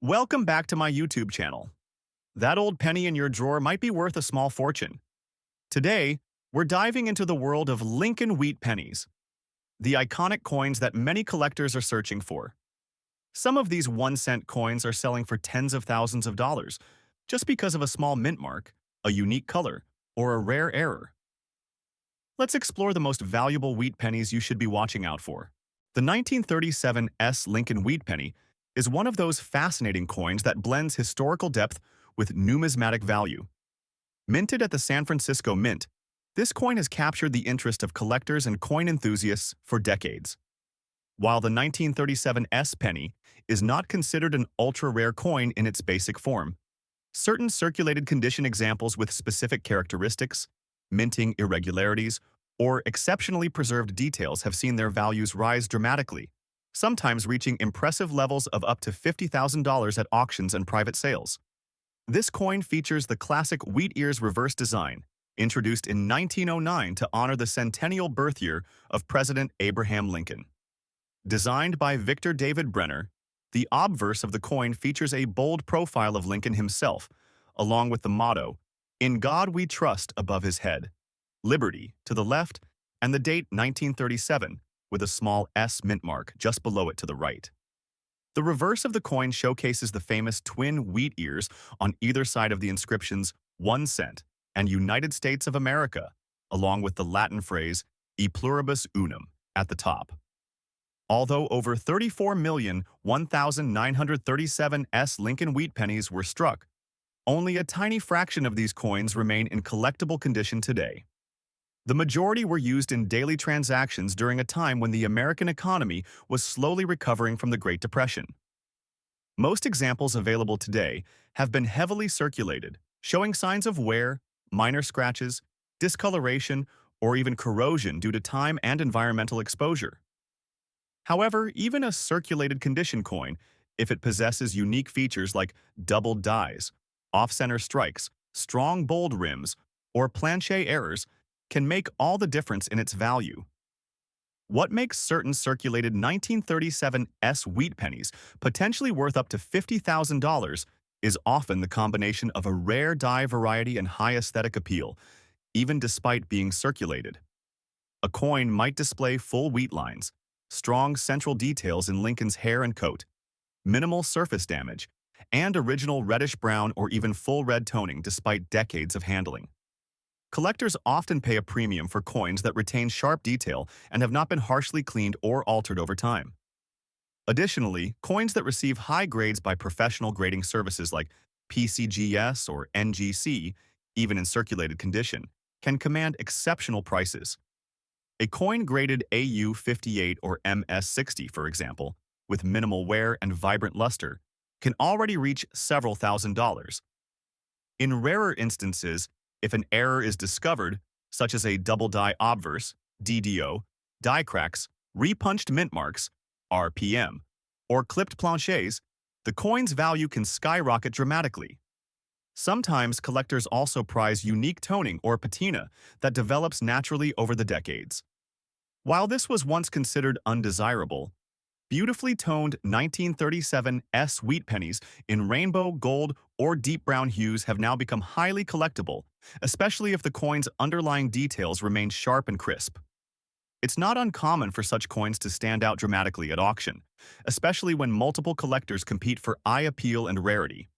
Welcome back to my YouTube channel. That old penny in your drawer might be worth a small fortune. Today, we're diving into the world of Lincoln wheat pennies, the iconic coins that many collectors are searching for. Some of these 1-cent coins are selling for tens of thousands of dollars just because of a small mint mark, a unique color, or a rare error. Let's explore the most valuable wheat pennies you should be watching out for. The 1937 S. Lincoln wheat penny is one of those fascinating coins that blends historical depth with numismatic value. Minted at the San Francisco Mint, this coin has captured the interest of collectors and coin enthusiasts for decades. While the 1937 S penny is not considered an ultra-rare coin in its basic form, certain circulated condition examples with specific characteristics, minting irregularities, or exceptionally preserved details have seen their values rise dramatically, sometimes reaching impressive levels of up to $50,000 at auctions and private sales. This coin features the classic wheat ears reverse design, introduced in 1909 to honor the centennial birth year of President Abraham Lincoln. Designed by Victor David Brenner, the obverse of the coin features a bold profile of Lincoln himself, along with the motto, "In God We Trust" above his head, Liberty to the left, and the date 1937, with a small S mint mark just below it to the right. The reverse of the coin showcases the famous twin wheat ears on either side of the inscriptions 1 cent and United States of America, along with the Latin phrase E pluribus unum at the top. Although over 34,001,937 S Lincoln wheat pennies were struck, only a tiny fraction of these coins remain in collectible condition today. The majority were used in daily transactions during a time when the American economy was slowly recovering from the Great Depression. Most examples available today have been heavily circulated, showing signs of wear, minor scratches, discoloration, or even corrosion due to time and environmental exposure. However, even a circulated condition coin, if it possesses unique features like doubled dies, off-center strikes, strong bold rims, or planchet errors, can make all the difference in its value. What makes certain circulated 1937 S wheat pennies potentially worth up to $50,000 is often the combination of a rare die variety and high aesthetic appeal, even despite being circulated. A coin might display full wheat lines, strong central details in Lincoln's hair and coat, minimal surface damage, and original reddish-brown or even full red toning despite decades of handling. Collectors often pay a premium for coins that retain sharp detail and have not been harshly cleaned or altered over time. Additionally, coins that receive high grades by professional grading services like PCGS or NGC, even in circulated condition, can command exceptional prices. A coin graded AU58 or MS60, for example, with minimal wear and vibrant luster, can already reach several $1,000s. In rarer instances, if an error is discovered, such as a double die obverse, DDO, die cracks, repunched mint marks, RPM, or clipped planchets, the coin's value can skyrocket dramatically. Sometimes collectors also prize unique toning or patina that develops naturally over the decades. While this was once considered undesirable, beautifully toned 1937 S wheat pennies in rainbow, gold, or deep brown hues have now become highly collectible, especially if the coin's underlying details remain sharp and crisp. It's not uncommon for such coins to stand out dramatically at auction, especially when multiple collectors compete for eye appeal and rarity.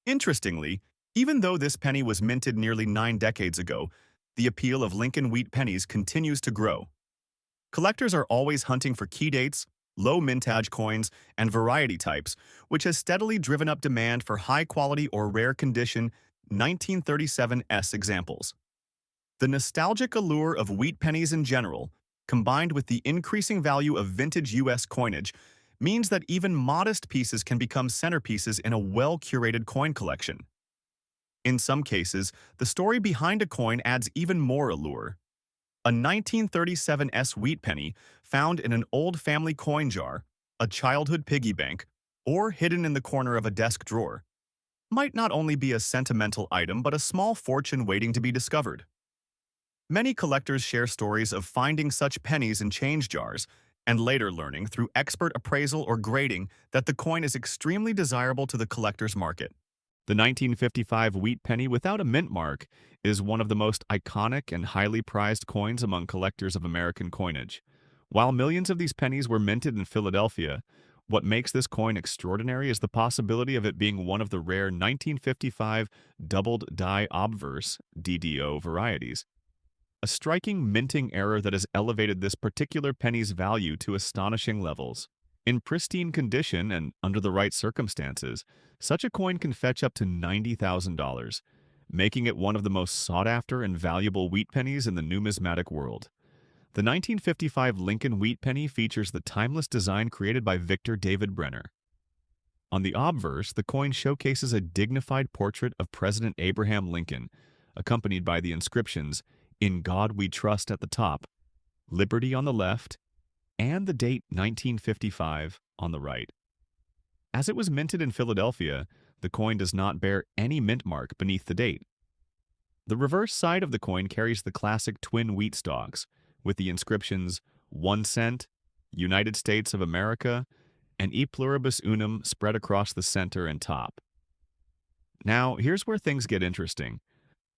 Interestingly, even though this penny was minted nearly 9 decades ago, the appeal of Lincoln wheat pennies continues to grow. Collectors are always hunting for key dates, low mintage coins, and variety types, which has steadily driven up demand for high-quality or rare condition 1937 S examples. The nostalgic allure of wheat pennies in general, combined with the increasing value of vintage U.S. coinage, means that even modest pieces can become centerpieces in a well-curated coin collection. In some cases, the story behind a coin adds even more allure. A 1937 S wheat penny found in an old family coin jar, a childhood piggy bank, or hidden in the corner of a desk drawer might not only be a sentimental item but a small fortune waiting to be discovered. Many collectors share stories of finding such pennies in change jars, and later learning through expert appraisal or grading that the coin is extremely desirable to the collector's market. The 1955 wheat penny without a mint mark is one of the most iconic and highly prized coins among collectors of American coinage. While millions of these pennies were minted in Philadelphia, what makes this coin extraordinary is the possibility of it being one of the rare 1955 doubled die obverse (DDO) varieties, a striking minting error that has elevated this particular penny's value to astonishing levels. In pristine condition and under the right circumstances, such a coin can fetch up to $90,000, making it one of the most sought-after and valuable wheat pennies in the numismatic world. The 1955 Lincoln wheat penny features the timeless design created by Victor David Brenner. On the obverse, the coin showcases a dignified portrait of President Abraham Lincoln, accompanied by the inscriptions, "In God We Trust" at the top, "Liberty" on the left, and the date 1955 on the right. As it was minted in Philadelphia, the coin does not bear any mint mark beneath the date. The reverse side of the coin carries the classic twin wheat stalks, with the inscriptions 1 cent, United States of America, and E pluribus unum spread across the center and top. Now, here's where things get interesting.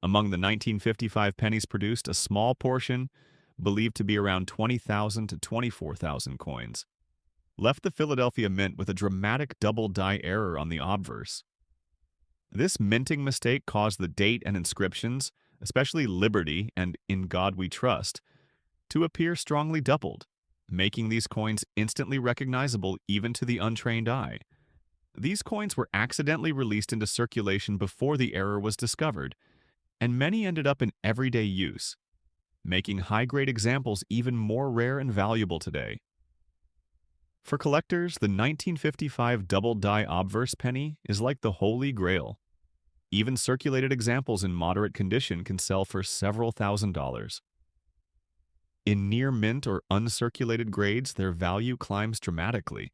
Among the 1955 pennies produced, a small portion, believed to be around 20,000 to 24,000 coins, left the Philadelphia Mint with a dramatic double die error on the obverse. This minting mistake caused the date and inscriptions, especially Liberty and In God We Trust, to appear strongly doubled, making these coins instantly recognizable even to the untrained eye. These coins were accidentally released into circulation before the error was discovered, and many ended up in everyday use, making high-grade examples even more rare and valuable today. For collectors, the 1955 double die obverse penny is like the Holy Grail. Even circulated examples in moderate condition can sell for several $1,000s. In near mint or uncirculated grades, their value climbs dramatically.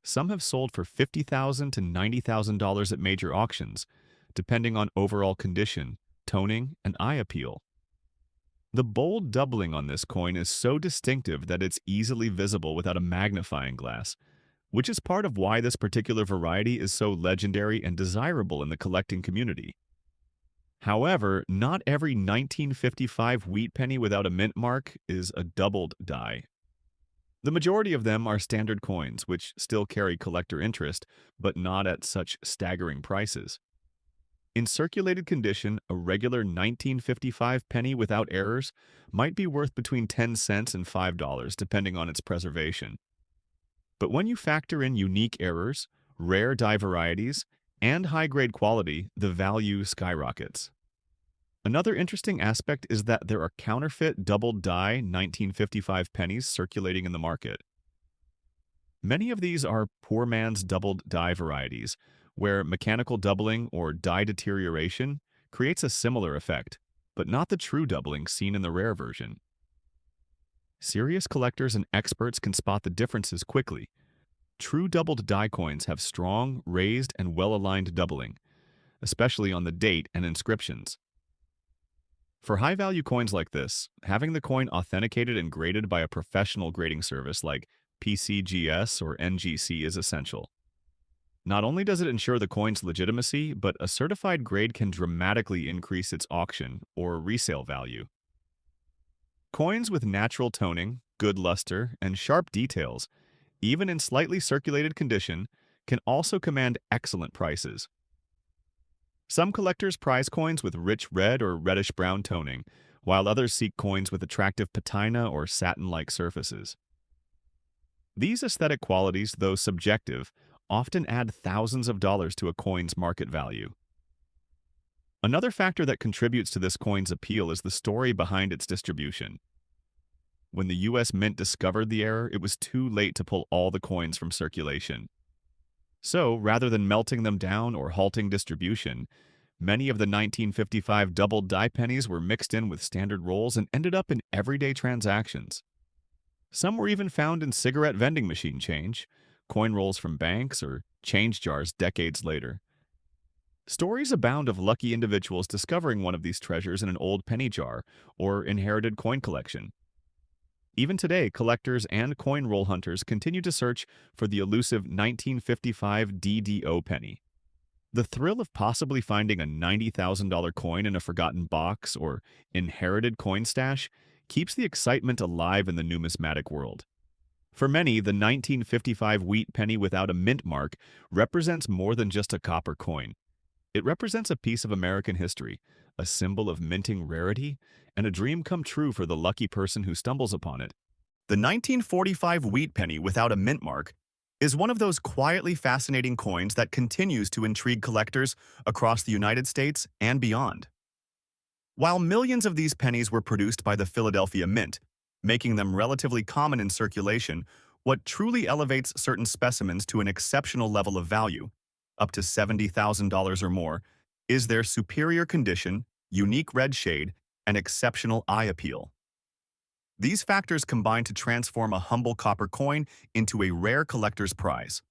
Some have sold for $50,000 to $90,000 at major auctions, depending on overall condition, toning, and eye appeal. The bold doubling on this coin is so distinctive that it's easily visible without a magnifying glass, which is part of why this particular variety is so legendary and desirable in the collecting community. However, not every 1955 wheat penny without a mint mark is a doubled die. The majority of them are standard coins, which still carry collector interest, but not at such staggering prices. In circulated condition, a regular 1955 penny without errors might be worth between 10 cents and $5, depending on its preservation. But when you factor in unique errors, rare die varieties, and high-grade quality, the value skyrockets. Another interesting aspect is that there are counterfeit doubled die 1955 pennies circulating in the market. Many of these are poor man's doubled die varieties, where mechanical doubling or die deterioration creates a similar effect, but not the true doubling seen in the rare version. Serious collectors and experts can spot the differences quickly. True doubled die coins have strong, raised, and well-aligned doubling, especially on the date and inscriptions. For high-value coins like this, having the coin authenticated and graded by a professional grading service like PCGS or NGC is essential. Not only does it ensure the coin's legitimacy, but a certified grade can dramatically increase its auction or resale value. Coins with natural toning, good luster, and sharp details, even in slightly circulated condition, can also command excellent prices. Some collectors prize coins with rich red or reddish-brown toning, while others seek coins with attractive patina or satin-like surfaces. These aesthetic qualities, though subjective, often add thousands of dollars to a coin's market value. Another factor that contributes to this coin's appeal is the story behind its distribution. When the U.S. Mint discovered the error, it was too late to pull all the coins from circulation. So, rather than melting them down or halting distribution, many of the 1955 doubled die pennies were mixed in with standard rolls and ended up in everyday transactions. Some were even found in cigarette vending machine change, coin rolls from banks, or change jars decades later. Stories abound of lucky individuals discovering one of these treasures in an old penny jar or inherited coin collection. Even today, collectors and coin roll hunters continue to search for the elusive 1955 DDO penny. The thrill of possibly finding a $90,000 coin in a forgotten box or inherited coin stash keeps the excitement alive in the numismatic world. For many, the 1955 wheat penny without a mint mark represents more than just a copper coin. It represents a piece of American history, a symbol of minting rarity, and a dream come true for the lucky person who stumbles upon it. The 1945 wheat penny without a mint mark is one of those quietly fascinating coins that continues to intrigue collectors across the United States and beyond. While millions of these pennies were produced by the Philadelphia Mint, making them relatively common in circulation, what truly elevates certain specimens to an exceptional level of value, up to $70,000 or more, is their superior condition, unique red shade, and exceptional eye appeal. These factors combine to transform a humble copper coin into a rare collector's prize.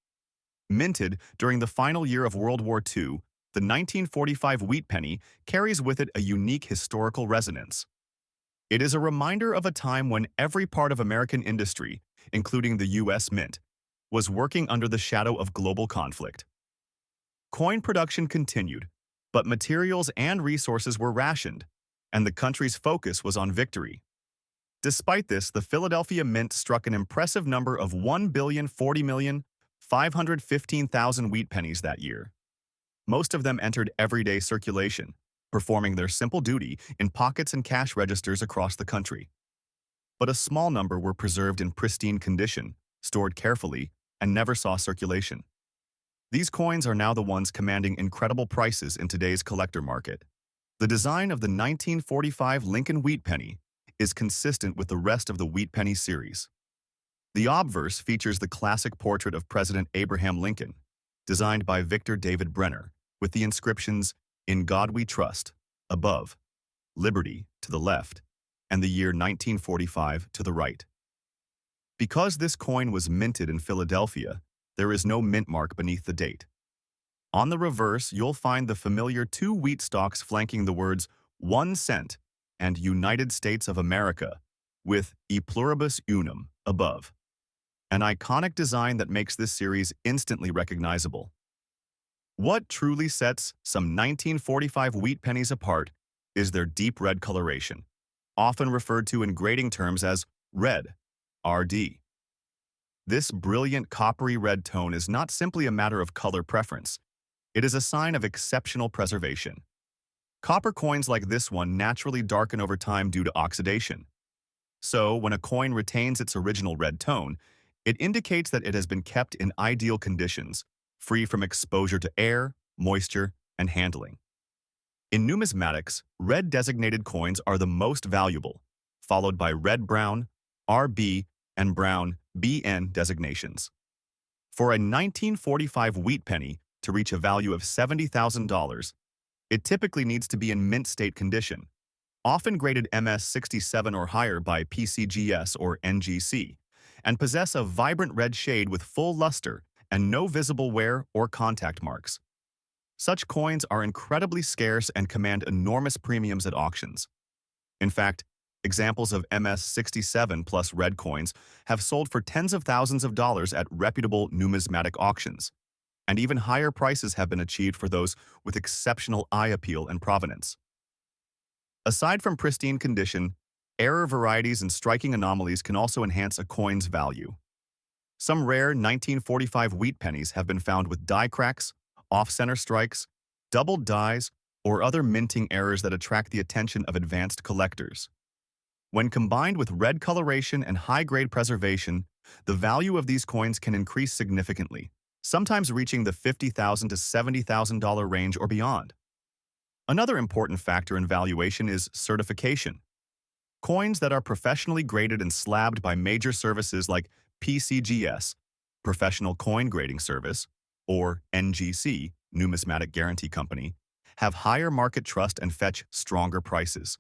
Minted during the final year of World War II, the 1945 wheat penny carries with it a unique historical resonance. It is a reminder of a time when every part of American industry, including the U.S. Mint, was working under the shadow of global conflict. Coin production continued, but materials and resources were rationed, and the country's focus was on victory. Despite this, the Philadelphia Mint struck an impressive number of 1,040,515,000 wheat pennies that year. Most of them entered everyday circulation, performing their simple duty in pockets and cash registers across the country. But a small number were preserved in pristine condition, stored carefully, and never saw circulation. These coins are now the ones commanding incredible prices in today's collector market. The design of the 1945 Lincoln wheat penny is consistent with the rest of the wheat penny series. The obverse features the classic portrait of President Abraham Lincoln, designed by Victor David Brenner, with the inscriptions, "In God We Trust," above, "Liberty," to the left, and the year 1945 to the right. Because this coin was minted in Philadelphia, there is no mint mark beneath the date. On the reverse, you'll find the familiar two wheat stalks flanking the words 1 cent and United States of America, with E pluribus unum above. An iconic design that makes this series instantly recognizable. What truly sets some 1945 wheat pennies apart is their deep red coloration, often referred to in grading terms as red, RD. This brilliant coppery red tone is not simply a matter of color preference. It is a sign of exceptional preservation. Copper coins like this one naturally darken over time due to oxidation. So, when a coin retains its original red tone, it indicates that it has been kept in ideal conditions, free from exposure to air, moisture, and handling. In numismatics, red-designated coins are the most valuable, followed by red-brown, RB, and brown, BN designations. For a 1945 wheat penny to reach a value of $70,000, it typically needs to be in mint state condition, often graded MS 67 or higher by PCGS or NGC, and possess a vibrant red shade with full luster and no visible wear or contact marks. Such coins are incredibly scarce and command enormous premiums at auctions. In fact, examples of MS 67 plus red coins have sold for tens of thousands of dollars at reputable numismatic auctions, and even higher prices have been achieved for those with exceptional eye appeal and provenance. Aside from pristine condition, error varieties and striking anomalies can also enhance a coin's value. Some rare 1945 wheat pennies have been found with die cracks, off-center strikes, doubled dies, or other minting errors that attract the attention of advanced collectors. When combined with red coloration and high-grade preservation, the value of these coins can increase significantly, sometimes reaching the $50,000 to $70,000 range or beyond. Another important factor in valuation is certification. Coins that are professionally graded and slabbed by major services like PCGS, Professional Coin Grading Service, or NGC, Numismatic Guarantee Company, have higher market trust and fetch stronger prices.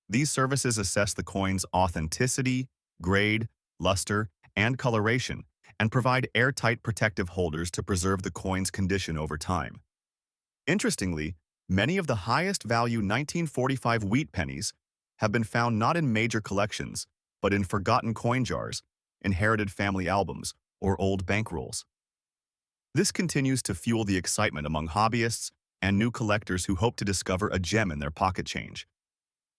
These services assess the coin's authenticity, grade, luster, and coloration, and provide airtight protective holders to preserve the coin's condition over time. Interestingly, many of the highest value 1945 wheat pennies have been found not in major collections, but in forgotten coin jars, inherited family albums, or old bankrolls. This continues to fuel the excitement among hobbyists and new collectors who hope to discover a gem in their pocket change.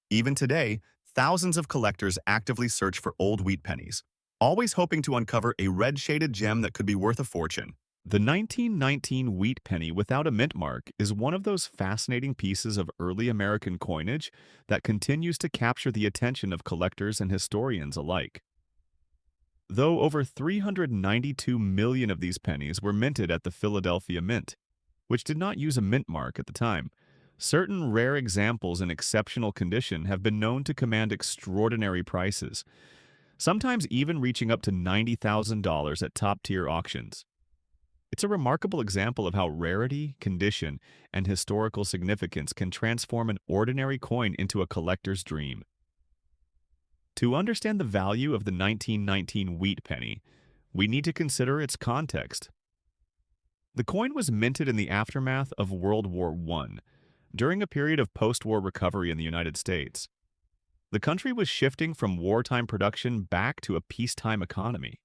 Even today, thousands of collectors actively search for old wheat pennies, always hoping to uncover a red-shaded gem that could be worth a fortune. The 1919 wheat penny without a mint mark is one of those fascinating pieces of early American coinage that continues to capture the attention of collectors and historians alike. Though over 392 million of these pennies were minted at the Philadelphia Mint, which did not use a mint mark at the time, certain rare examples in exceptional condition have been known to command extraordinary prices, sometimes even reaching up to $90,000 at top-tier auctions. It's a remarkable example of how rarity, condition, and historical significance can transform an ordinary coin into a collector's dream. To understand the value of the 1919 wheat penny, we need to consider its context. The coin was minted in the aftermath of World War I, during a period of post-war recovery in the United States. The country was shifting from wartime production back to a peacetime economy.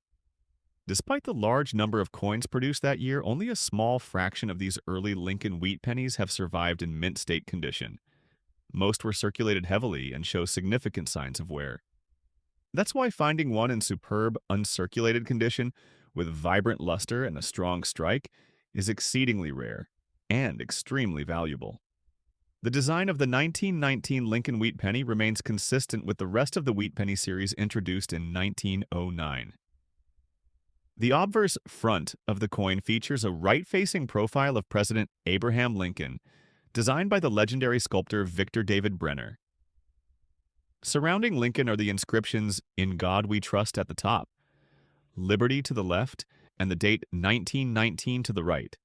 Despite the large number of coins produced that year, only a small fraction of these early Lincoln wheat pennies have survived in mint state condition. Most were circulated heavily and show significant signs of wear. That's why finding one in superb, uncirculated condition with vibrant luster and a strong strike is exceedingly rare and extremely valuable. The design of the 1919 Lincoln wheat penny remains consistent with the rest of the wheat penny series introduced in 1909. The obverse front of the coin features a right-facing profile of President Abraham Lincoln, designed by the legendary sculptor Victor David Brenner. Surrounding Lincoln are the inscriptions "In God We Trust" at the top, "Liberty" to the left, and the date 1919 to the right.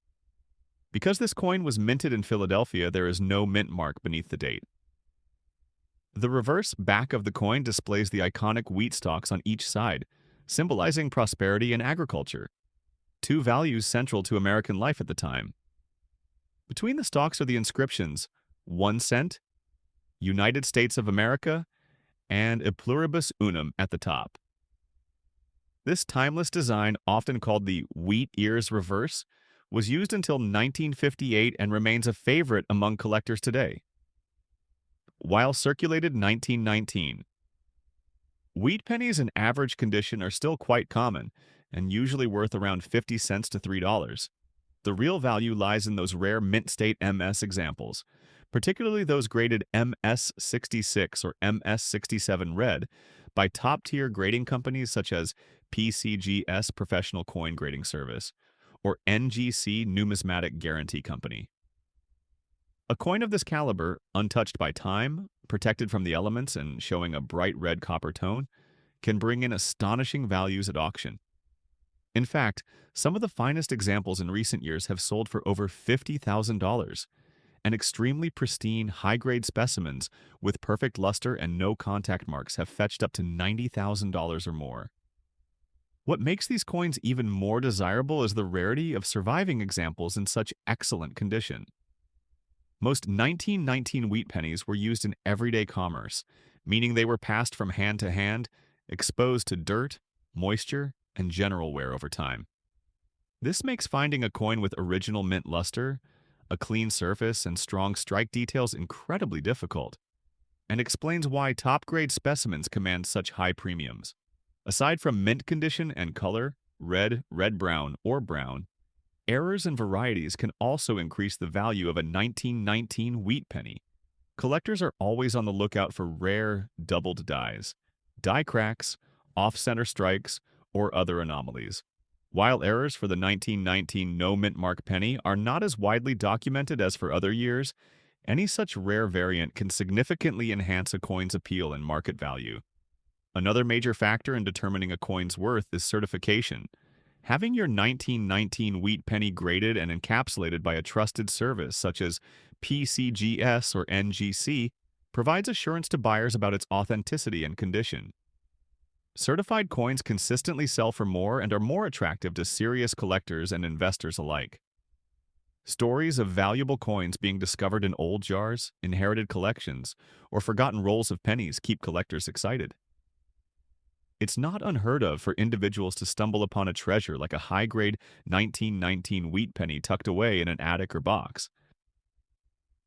Because this coin was minted in Philadelphia, there is no mint mark beneath the date. The reverse back of the coin displays the iconic wheat stalks on each side, symbolizing prosperity and agriculture, two values central to American life at the time. Between the stalks are the inscriptions 1 cent, United States of America, and E pluribus unum at the top. This timeless design, often called the wheat ears reverse, was used until 1958 and remains a favorite among collectors today. While circulated 1919, wheat pennies in average condition are still quite common and usually worth around 50 cents to $3. The real value lies in those rare mint state MS examples, particularly those graded MS66 or MS67 red by top-tier grading companies such as PCGS Professional Coin Grading Service or NGC Numismatic Guarantee Company. A coin of this caliber, untouched by time, protected from the elements, and showing a bright red copper tone, can bring in astonishing values at auction. In fact, some of the finest examples in recent years have sold for over $50,000, and extremely pristine, high-grade specimens with perfect luster and no contact marks have fetched up to $90,000 or more. What makes these coins even more desirable is the rarity of surviving examples in such excellent condition. Most 1919 wheat pennies were used in everyday commerce, meaning they were passed from hand to hand, exposed to dirt, moisture, and general wear over time. This makes finding a coin with original mint luster, a clean surface, and strong strike details incredibly difficult, and explains why top-grade specimens command such high premiums. Aside from mint condition and color, red, red-brown, or brown, errors and varieties can also increase the value of a 1919 wheat penny. Collectors are always on the lookout for rare, doubled dies, die cracks, off-center strikes, or other anomalies. While errors for the 1919 no mint mark penny are not as widely documented as for other years, any such rare variant can significantly enhance a coin's appeal and market value. Another major factor in determining a coin's worth is certification. Having your 1919 wheat penny graded and encapsulated by a trusted service such as PCGS or NGC provides assurance to buyers about its authenticity and condition. Certified coins consistently sell for more and are more attractive to serious collectors and investors alike. Stories of valuable coins being discovered in old jars, inherited collections, or forgotten rolls of pennies keep collectors excited. It's not unheard of for individuals to stumble upon a treasure like a high-grade 1919 wheat penny tucked away in an attic or box.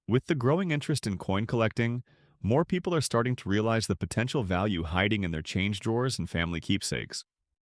With the growing interest in coin collecting, more people are starting to realize the potential value hiding in their change drawers and family keepsakes.